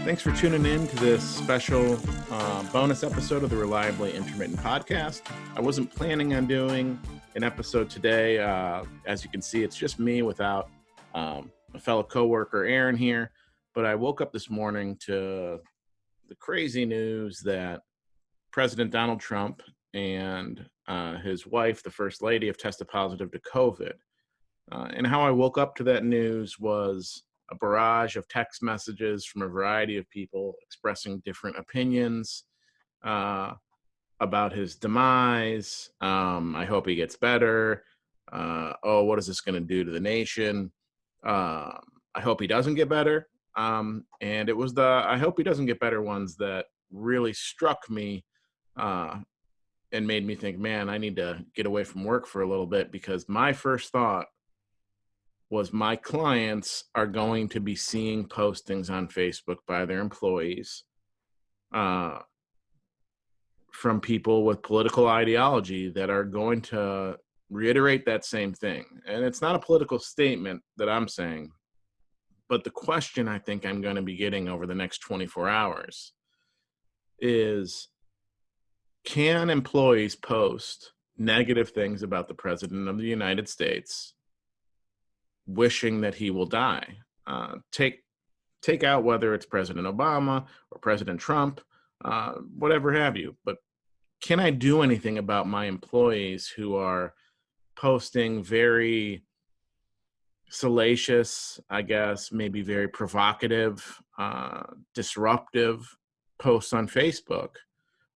Thanks for tuning in to this special bonus episode of the Reliably Intermittent Podcast. I wasn't planning on doing an episode today. As you can see, it's just me without a fellow coworker, Aaron, here. But I woke up this morning to the crazy news that President Donald Trump and his wife, the First Lady, have tested positive to COVID. And how I woke up to that news was a barrage of text messages from a variety of people expressing different opinions about his demise. I hope he gets better. What is this going to do to the nation? I hope he doesn't get better. And it was the I hope he doesn't get better ones that really struck me and made me think, man, I need to get away from work for a little bit, because my first thought was my clients are going to be seeing postings on Facebook by their employees from people with political ideology that are going to reiterate that same thing. And it's not a political statement that I'm saying, but the question I think I'm going to be getting over the next 24 hours is, can employees post negative things about the President of the United States wishing that he will die? Take out whether it's President Obama or President Trump, whatever have you. But can I do anything about my employees who are posting very salacious, I guess, maybe very provocative, disruptive posts on Facebook?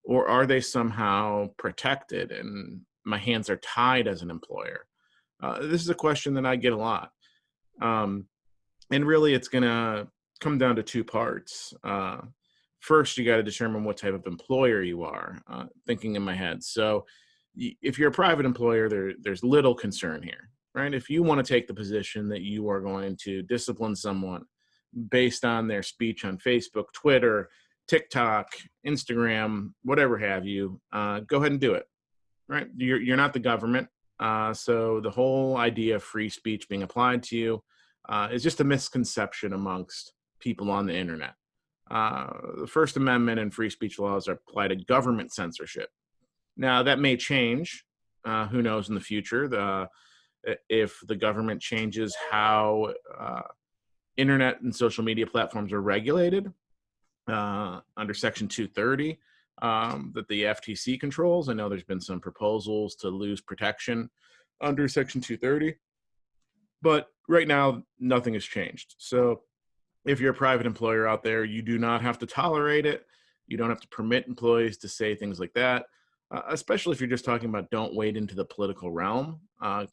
Or are they somehow protected and my hands are tied as an employer? This is a question that I get a lot. And really, it's going to come down to two parts. First, you got to determine what type of employer you are, thinking in my head. So if you're a private employer, there's little concern here, right? If you want to take the position that you are going to discipline someone based on their speech on Facebook, Twitter, TikTok, Instagram, whatever have you, go ahead and do it, right? You're not the government. So the whole idea of free speech being applied to you is just a misconception amongst people on the internet. The First Amendment and free speech laws apply to government censorship. Now, that may change. Who knows in the future? If the government changes how internet and social media platforms are regulated under Section 230, that the FTC controls. I know there's been some proposals to lose protection under Section 230, but right now nothing has changed. So if you're a private employer out there, you do not have to tolerate it. You don't have to permit employees to say things like that, especially if you're just talking about don't wade into the political realm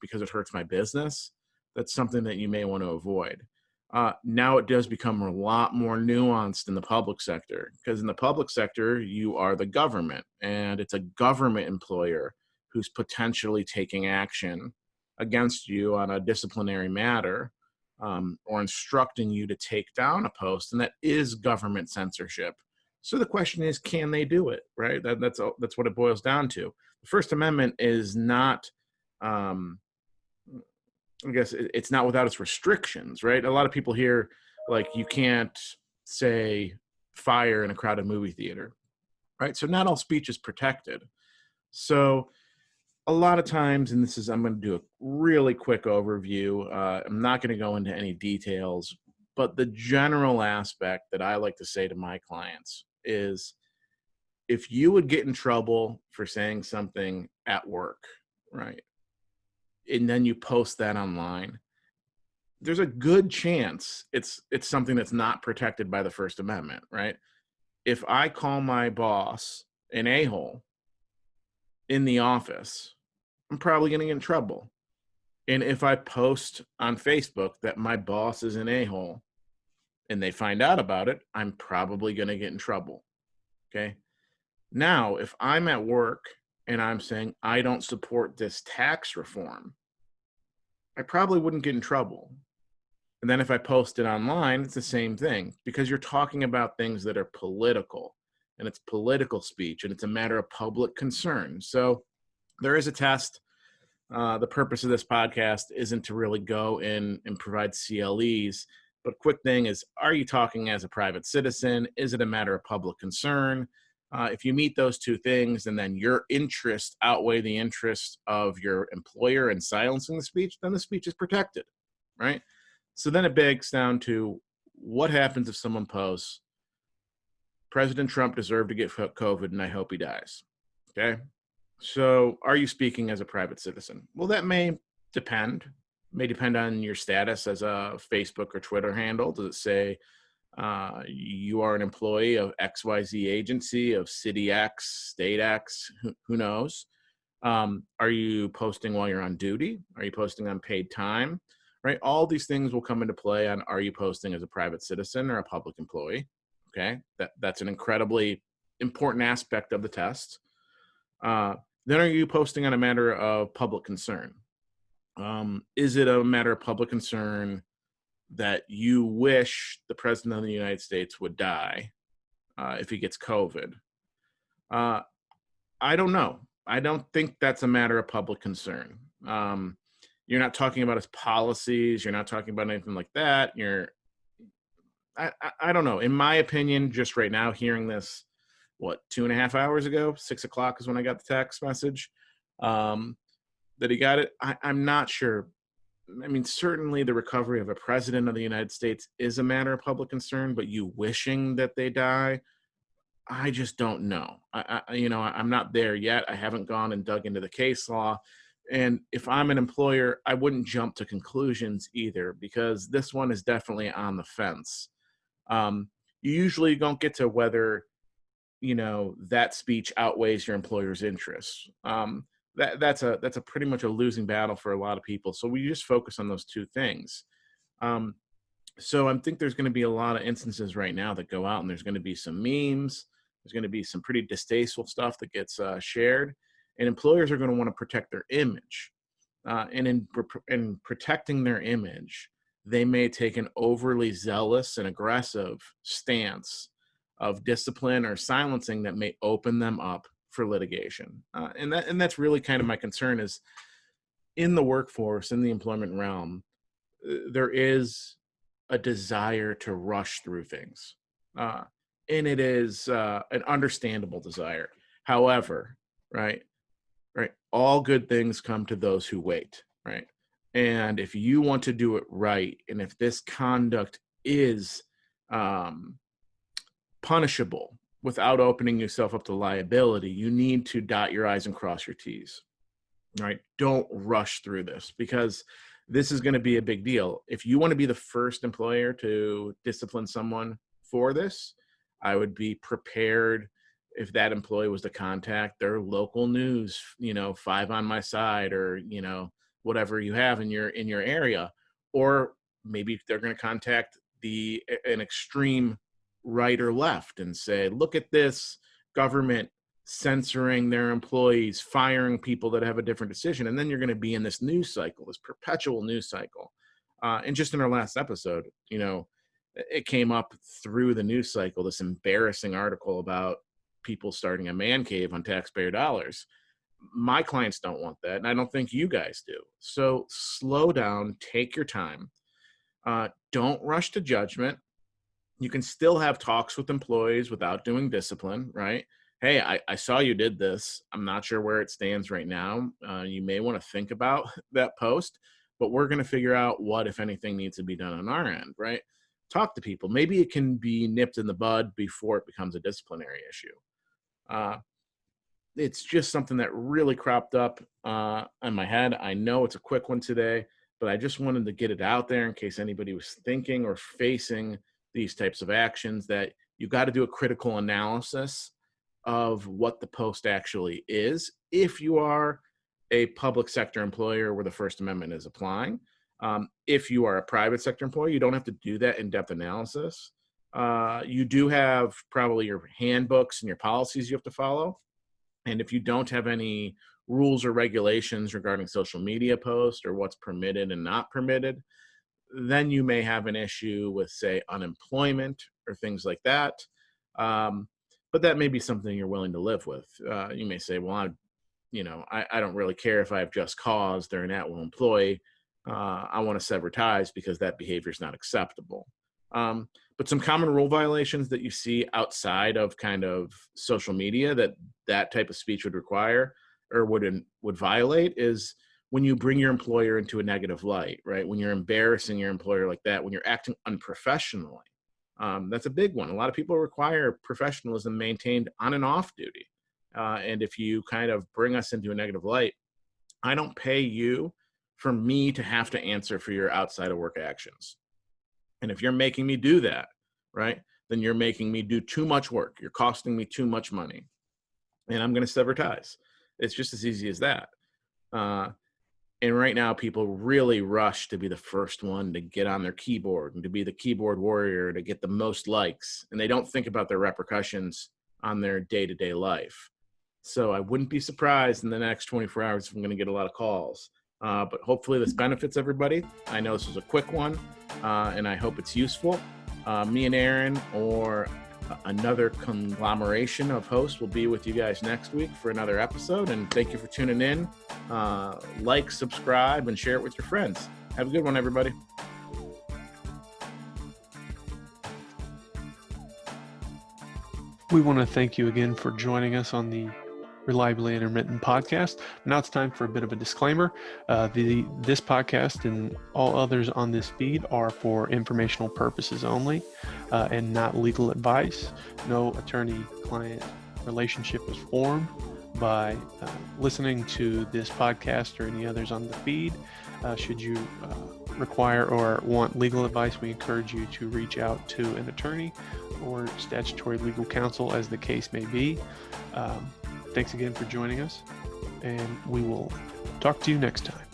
because it hurts my business. That's something that you may want to avoid. Now it does become a lot more nuanced in the public sector, because in the public sector, you are the government, and it's a government employer who's potentially taking action against you on a disciplinary matter or instructing you to take down a post, and that is government censorship. So the question is, can they do it, right? That's what it boils down to. The First Amendment is not I guess it's not without its restrictions, right? A lot of people hear, like, you can't say fire in a crowded movie theater, right? So not all speech is protected. So a lot of times, and I'm going to do a really quick overview. I'm not going to go into any details, but the general aspect that I like to say to my clients is, if you would get in trouble for saying something at work, right, and then you post that online, there's a good chance it's something that's not protected by the First Amendment, right? If I call my boss an a-hole in the office, I'm probably going to get in trouble. And if I post on Facebook that my boss is an a-hole and they find out about it, I'm probably going to get in trouble. Okay. Now, if I'm at work and I'm saying I don't support this tax reform, I probably wouldn't get in trouble. And then if I post it online, it's the same thing, because you're talking about things that are political, and it's political speech, and it's a matter of public concern. So there is a test. The purpose of this podcast isn't to really go in and provide CLEs. But quick thing is, are you talking as a private citizen? Is it a matter of public concern? If you meet those two things and then your interests outweigh the interests of your employer in silencing the speech, then the speech is protected, right? So then it begs down to, what happens if someone posts, President Trump deserved to get COVID and I hope he dies? Okay. So are you speaking as a private citizen? Well, that may depend on your status as a Facebook or Twitter handle. Does it say you are an employee of XYZ agency, of city X, state X? Who knows? Are you posting while you're on duty? Are you posting on paid time? Right? All these things will come into play on, are you posting as a private citizen or a public employee? Okay. That's an incredibly important aspect of the test. Then are you posting on a matter of public concern? Is it a matter of public concern that you wish the president of the United States would die if he gets COVID? Uh, I don't know. I don't think that's a matter of public concern. You're not talking about his policies. You're not talking about anything like that. I don't know. In my opinion, just right now, hearing this, what, 2.5 hours ago, 6 o'clock is when I got the text message that he got it. I'm not sure. I mean, certainly the recovery of a president of the United States is a matter of public concern, but you wishing that they die, I just don't know. I'm not there yet. I haven't gone and dug into the case law. And if I'm an employer, I wouldn't jump to conclusions either, because this one is definitely on the fence. You usually don't get to whether, that speech outweighs your employer's interests. That's a pretty much a losing battle for a lot of people. So we just focus on those two things. So I think there's going to be a lot of instances right now that go out, and there's going to be some memes. There's going to be some pretty distasteful stuff that gets shared, and employers are going to want to protect their image. And in protecting their image, they may take an overly zealous and aggressive stance of discipline or silencing that may open them up for litigation. And that's really kind of my concern, is in the workforce, in the employment realm, there is a desire to rush through things. And it is an understandable desire. However, right, all good things come to those who wait, right? And if you want to do it right, and if this conduct is punishable without opening yourself up to liability, you need to dot your I's and cross your T's, right? Don't rush through this, because this is going to be a big deal. If you want to be the first employer to discipline someone for this, I would be prepared if that employee was to contact their local news, 5 on My Side, or, whatever you have in your area. Or maybe they're going to contact an extreme right or left and say, look at this government censoring their employees, firing people that have a different decision. And then you're going to be in this news cycle, this perpetual news cycle. And just in our last episode, it came up through the news cycle, this embarrassing article about people starting a man cave on taxpayer dollars. My clients don't want that, and I don't think you guys do. So slow down, take your time. Don't rush to judgment. You can still have talks with employees without doing discipline, right? Hey, I saw you did this. I'm not sure where it stands right now. You may want to think about that post, but we're going to figure out what, if anything, needs to be done on our end, right? Talk to people. Maybe it can be nipped in the bud before it becomes a disciplinary issue. It's just something that really cropped up in my head. I know it's a quick one today, but I just wanted to get it out there in case anybody was thinking or facing these types of actions, that you got to do a critical analysis of what the post actually is. If you are a public sector employer where the First Amendment is applying, if you are a private sector employee, you don't have to do that in-depth analysis. You do have probably your handbooks and your policies you have to follow. And if you don't have any rules or regulations regarding social media posts or what's permitted and not permitted, then you may have an issue with, say, unemployment or things like that. But that may be something you're willing to live with. You may say, well, I don't really care if I have just cause, they're an at-will employee. I want to sever ties because that behavior is not acceptable. But some common rule violations that you see outside of kind of social media that type of speech would require or would violate is when you bring your employer into a negative light, right? When you're embarrassing your employer like that, when you're acting unprofessionally. That's a big one. A lot of people require professionalism maintained on and off duty. And if you kind of bring us into a negative light, I don't pay you for me to have to answer for your outside of work actions. And if you're making me do that, right, then you're making me do too much work. You're costing me too much money. And I'm going to sever ties. It's just as easy as that. And right now, people really rush to be the first one to get on their keyboard and to be the keyboard warrior, to get the most likes. And they don't think about their repercussions on their day-to-day life. So I wouldn't be surprised in the next 24 hours if I'm going to get a lot of calls. But hopefully this benefits everybody. I know this was a quick one, and I hope it's useful. Me and Aaron or another conglomeration of hosts will be with you guys next week for another episode. And thank you for tuning in. Like, subscribe, and share it with your friends. Have a good one, everybody. We want to thank you again for joining us on the Reliably Intermittent podcast. Now it's time for a bit of a disclaimer. This podcast and all others on this feed are for informational purposes only and not legal advice. No attorney-client relationship is formed by listening to this podcast or any others on the feed. Should you require or want legal advice, we encourage you to reach out to an attorney or statutory legal counsel as the case may be. Thanks again for joining us, and we will talk to you next time.